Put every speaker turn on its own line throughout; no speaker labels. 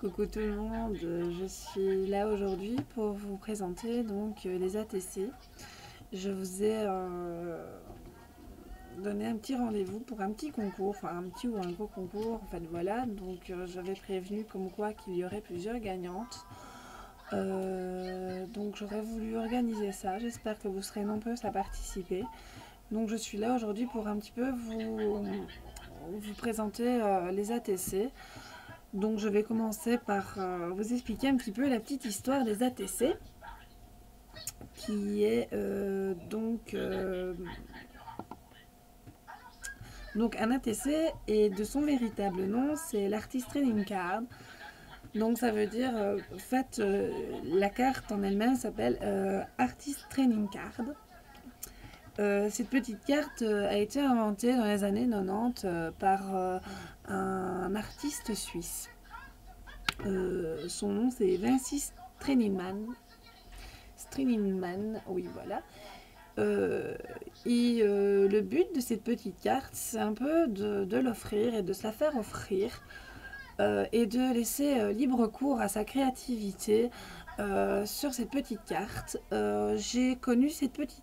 Coucou tout le monde, je suis là aujourd'hui pour vous présenter donc les ATC. Je vous ai donné un petit rendez-vous pour un petit concours, enfin un petit ou un gros concours, en fait voilà. Donc j'avais prévenu comme quoi qu'il y aurait plusieurs gagnantes. Donc j'aurais voulu organiser ça, j'espère que vous serez nombreux à participer. Donc je suis là aujourd'hui pour un petit peu vous présenter les ATC. Donc je vais commencer par vous expliquer un petit peu la petite histoire des ATC, qui est donc un ATC, et de son véritable nom c'est l'Artist Trading Card. Donc ça veut dire, en fait, la carte en elle-même s'appelle Artist Trading Card. Cette petite carte a été inventée dans les années 90 par un artiste suisse. Son nom c'est Vinci Striningman, oui voilà. Le but de cette petite carte, c'est un peu de l'offrir et de se la faire offrir, et de laisser libre cours à sa créativité sur cette petite carte. J'ai connu cette petite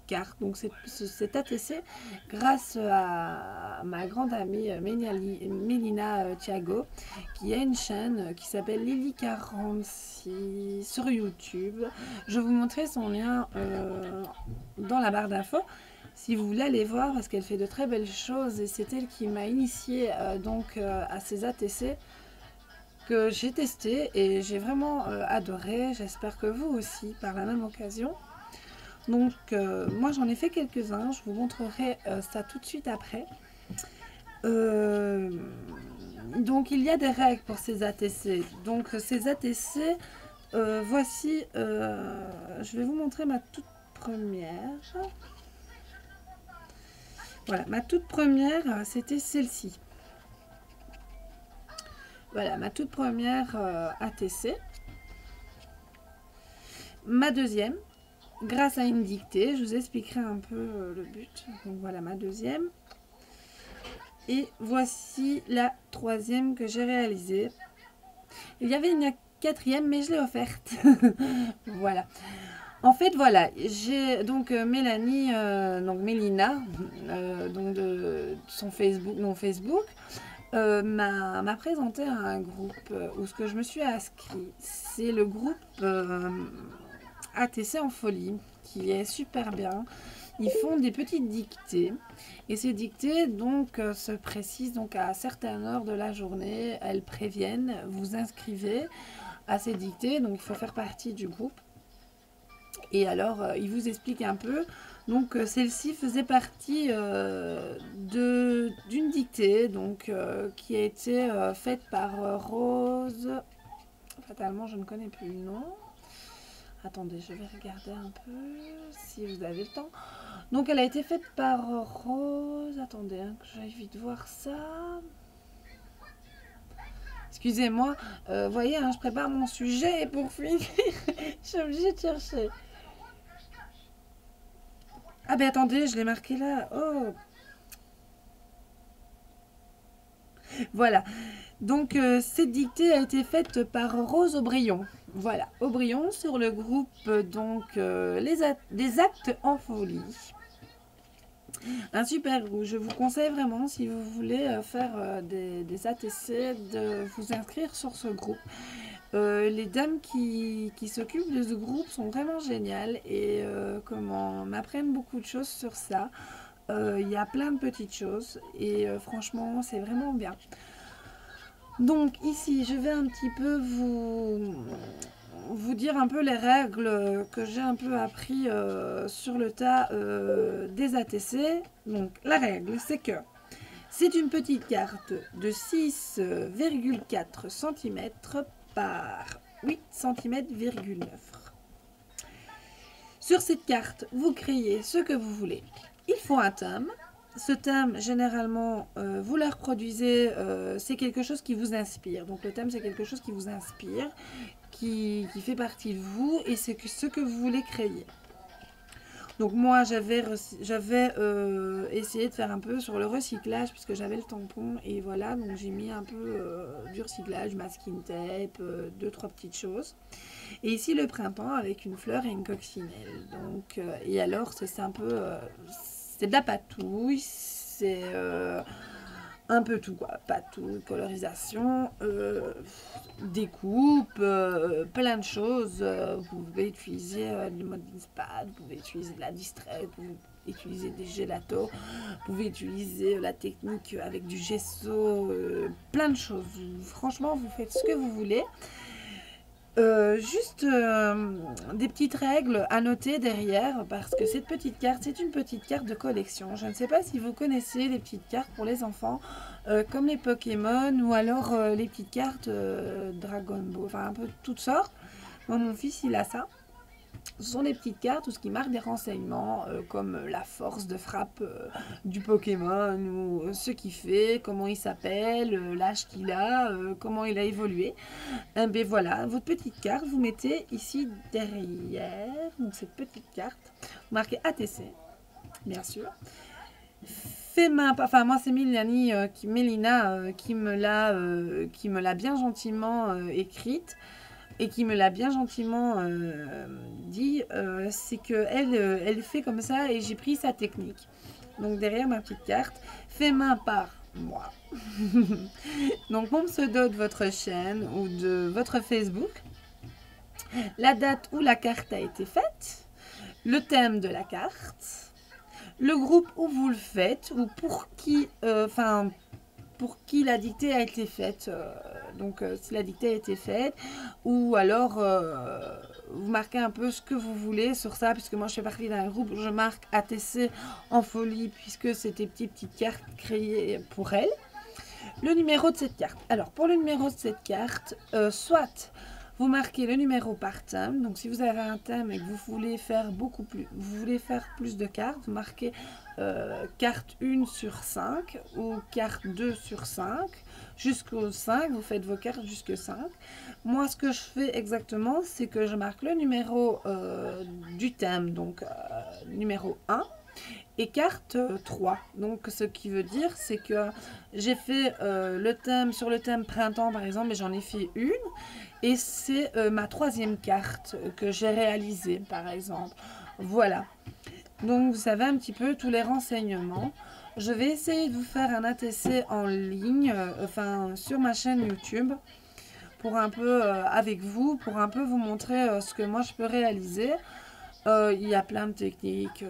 carte, donc cet ATC, grâce à ma grande amie Mélina Thiago, qui a une chaîne qui s'appelle Lily46 sur YouTube. Je vous montrerai son lien dans la barre d'infos si vous voulez aller voir, parce qu'elle fait de très belles choses, et c'est elle qui m'a initiée à ces ATC que j'ai testé et j'ai vraiment adoré. J'espère que vous aussi par la même occasion. Donc moi j'en ai fait quelques-uns, je vous montrerai ça tout de suite après. Donc il y a des règles pour ces ATC. Donc ces ATC, voici, je vais vous montrer ma toute première. Voilà, ma toute première, c'était celle-ci. Voilà, ma toute première ATC. Ma deuxième, grâce à une dictée, je vous expliquerai un peu le but. Donc voilà ma deuxième. Et voici la troisième que j'ai réalisée. Il y avait une quatrième, mais je l'ai offerte. Voilà. En fait, voilà, j'ai donc Mélanie, donc Mélina, donc de son Facebook, m'a présenté à un groupe où ce que je me suis inscrit. C'est le groupe ATC en folie, qui est super bien. Ils font des petites dictées, et ces dictées donc se précisent donc à certaines heures de la journée. Elles préviennent, vous inscrivez à ces dictées, donc il faut faire partie du groupe. Et alors ils vous expliquent un peu. Donc celle-ci faisait partie d'une dictée donc qui a été faite par Rose. Fatalement, je ne connais plus le nom. Attendez, je vais regarder un peu si vous avez le temps. Donc elle a été faite par Rose. Attendez, hein, que j'aille vite voir ça. Excusez-moi, voyez, hein, je prépare mon sujet et pour finir, je suis obligée de chercher. Ah ben attendez, je l'ai marqué là. Oh. Voilà. Donc cette dictée a été faite par Rose Aubryon. Voilà, Aubryon sur le groupe donc des actes en folie. Un super groupe. Je vous conseille vraiment, si vous voulez faire des ATC, de vous inscrire sur ce groupe. Les dames qui s'occupent de ce groupe sont vraiment géniales et m'apprennent beaucoup de choses sur ça. Il y a plein de petites choses et franchement c'est vraiment bien. Donc ici je vais un petit peu vous dire un peu les règles que j'ai un peu appris sur le tas des ATC. Donc la règle, c'est que c'est une petite carte de 6,4 cm par 8 cm,9. Sur cette carte, vous créez ce que vous voulez. Il faut un thème. Ce thème, généralement, vous le reproduisez, c'est quelque chose qui vous inspire. Donc le thème, c'est quelque chose qui vous inspire, qui fait partie de vous, et c'est ce que vous voulez créer. Donc moi j'avais essayé de faire un peu sur le recyclage puisque j'avais le tampon et voilà, donc j'ai mis un peu du recyclage, masking tape, deux trois petites choses. Et ici le printemps avec une fleur et une coccinelle. Donc et alors c'est un peu c'est de la patouille, c'est un peu tout quoi, patouille, colorisation, découpe, plein de choses. Vous pouvez utiliser du mode Inspad, vous pouvez utiliser de la distrait, vous pouvez utiliser des gélatos, vous pouvez utiliser la technique avec du gesso, plein de choses. Franchement, vous faites ce que vous voulez. Juste des petites règles à noter derrière parce que cette petite carte, c'est une petite carte de collection. Je ne sais pas si vous connaissez les petites cartes pour les enfants comme les Pokémon ou alors les petites cartes Dragon Ball, enfin un peu toutes sortes. Moi, mon fils, il a ça. Ce sont des petites cartes où ce qui marque des renseignements comme la force de frappe du Pokémon ou ce qu'il fait, comment il s'appelle, l'âge qu'il a, comment il a évolué. Ben voilà, votre petite carte, vous mettez ici derrière, donc cette petite carte, vous marquez ATC, bien sûr. Fait main, enfin moi c'est Mélina qui me l'a bien gentiment écrite et qui me l'a bien gentiment dit, c'est que elle fait comme ça et j'ai pris sa technique. Donc derrière ma petite carte, fait main par moi. Donc mon pseudo de votre chaîne ou de votre Facebook, la date où la carte a été faite, le thème de la carte, le groupe où vous le faites ou pour qui, pour qui la dictée a été faite. Donc si la dictée a été faite, ou alors vous marquez un peu ce que vous voulez sur ça, puisque moi je fais partie d'un groupe, je marque ATC en folie, puisque c'était petites cartes créées pour elle. Le numéro de cette carte. Alors pour le numéro de cette carte, soit vous marquez le numéro par thème. Donc si vous avez un thème et que vous voulez faire plus de cartes, vous marquez carte 1 sur 5 ou carte 2 sur 5 jusqu'au 5. Vous faites vos cartes jusqu'au 5. Moi ce que je fais exactement, c'est que je marque le numéro du thème, donc numéro 1. Et carte 3. Donc ce qui veut dire c'est que j'ai fait le thème sur le thème printemps par exemple, et j'en ai fait une. Et c'est ma troisième carte que j'ai réalisée par exemple. Voilà. Donc vous savez un petit peu tous les renseignements. Je vais essayer de vous faire un ATC en ligne, sur ma chaîne YouTube. Pour un peu avec vous, pour un peu vous montrer ce que moi je peux réaliser. Il y a plein de techniques.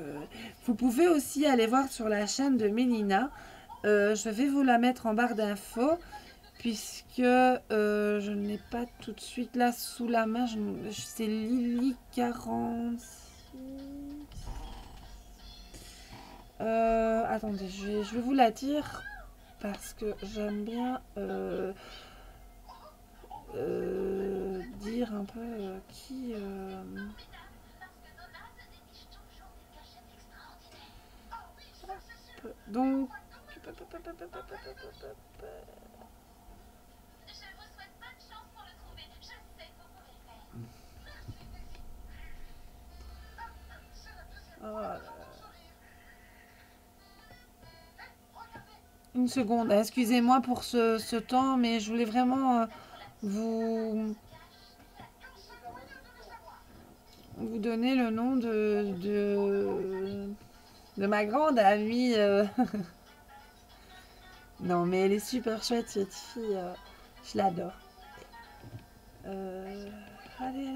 Vous pouvez aussi aller voir sur la chaîne de Mélina. Je vais vous la mettre en barre d'infos puisque je ne l'ai pas tout de suite là sous la main. C'est Lily46. Attendez, je vais vous la dire parce que j'aime bien dire un peu qui... Donc, une seconde, excusez-moi pour ce temps, mais je voulais vraiment vous donner le nom de ma grande amie. Non, mais elle est super chouette, cette fille. Je l'adore. Allez.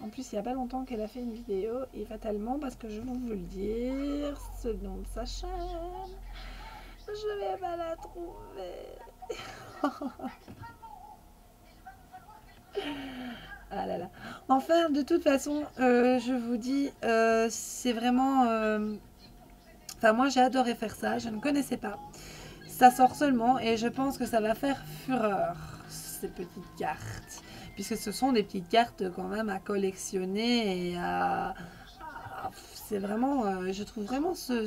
En plus, il n'y a pas longtemps qu'elle a fait une vidéo, et fatalement, parce que je vais vous le dire, ce nom de sa chaîne, je vais pas la trouver. Ah là là. Enfin, de toute façon, je vous dis, c'est vraiment... Enfin, moi, j'ai adoré faire ça, je ne connaissais pas. Ça sort seulement et je pense que ça va faire fureur, ces petites cartes. Puisque ce sont des petites cartes quand même à collectionner et c'est vraiment... je trouve vraiment ce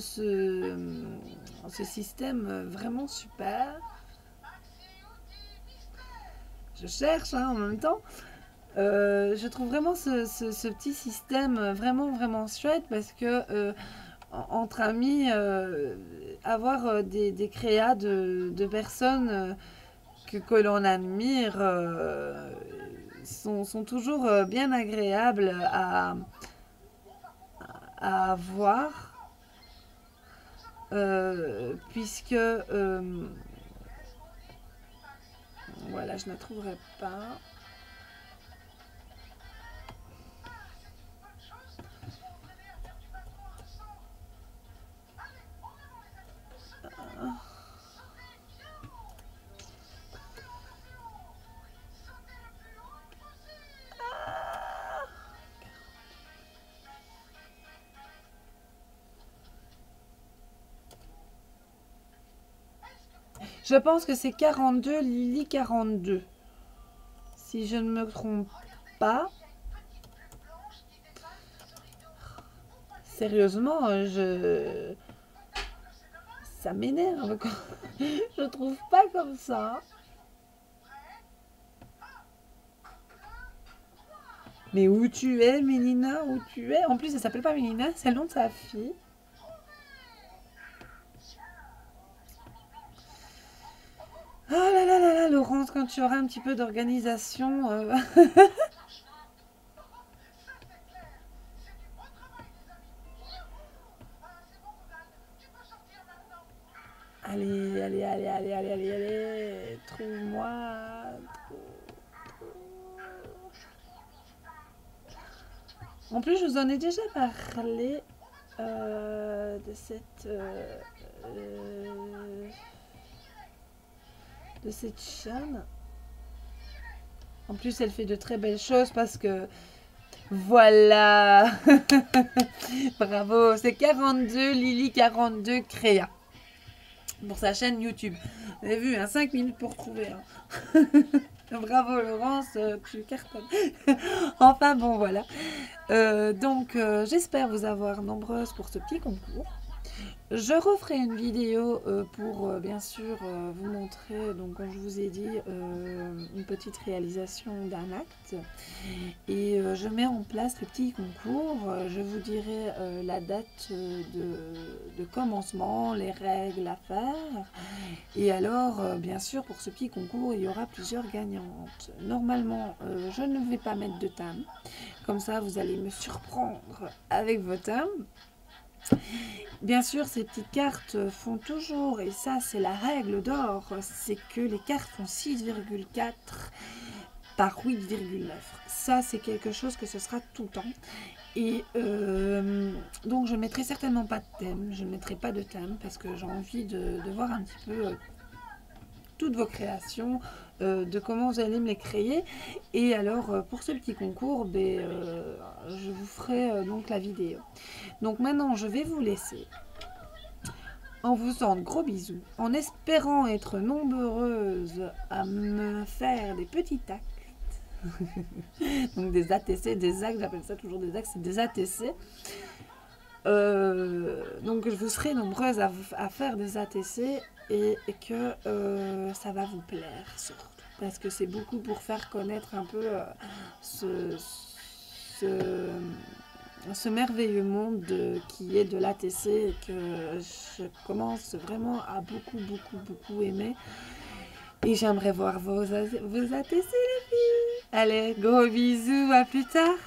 système vraiment super. Je cherche en même temps. Je trouve vraiment ce petit système vraiment, vraiment chouette parce que entre amis, avoir des créas de personnes que l'on admire sont toujours bien agréables à voir. Puisque voilà, je ne la trouverai pas. Je pense que c'est 42, Lily 42. Si je ne me trompe pas. Sérieusement, ça m'énerve. Je trouve pas comme ça. Mais où tu es, Mélina? Où tu es? En plus, elle s'appelle pas Mélina, c'est le nom de sa fille. Oh là là là là, Laurence, quand tu auras un petit peu d'organisation. Allez, allez, allez, allez, allez, allez, allez. Trouve-moi. En plus, je vous en ai déjà parlé de cette chaîne. En plus, elle fait de très belles choses parce que voilà. Bravo, c'est 42 Lily 42 Créa pour sa chaîne YouTube. Vous avez vu, hein, 5 minutes pour trouver. Hein. Bravo Laurence, tu cartonnes. Enfin bon, voilà. Donc, j'espère vous avoir nombreuses pour ce petit concours. Je referai une vidéo pour bien sûr vous montrer, donc comme je vous ai dit, une petite réalisation d'un acte. Et je mets en place le petit concours. Je vous dirai la date de commencement, les règles à faire. Et alors, bien sûr, pour ce petit concours, il y aura plusieurs gagnantes. Normalement, je ne vais pas mettre de thème. Comme ça, vous allez me surprendre avec vos thèmes. Bien sûr, ces petites cartes font toujours, et ça c'est la règle d'or, c'est que les cartes font 6,4 par 8,9. Ça c'est quelque chose que ce sera tout le temps. Et donc je ne mettrai certainement pas de thème, je ne mettrai pas de thème parce que j'ai envie de voir un petit peu toutes vos créations, de comment vous allez me les créer. Et alors pour ce petit concours, je vous ferai donc la vidéo. Donc maintenant je vais vous laisser en vous faisant de gros bisous, en espérant être nombreuses à me faire des petits actes. Donc des ATC, des actes, j'appelle ça toujours des actes, c'est des ATC. Donc je vous serai nombreuses à faire des ATC et que ça va vous plaire surtout. Parce que c'est beaucoup pour faire connaître un peu ce merveilleux monde qui est de l'ATC et que je commence vraiment à beaucoup aimer. Et j'aimerais voir vos ATC les filles. Allez, gros bisous, à plus tard.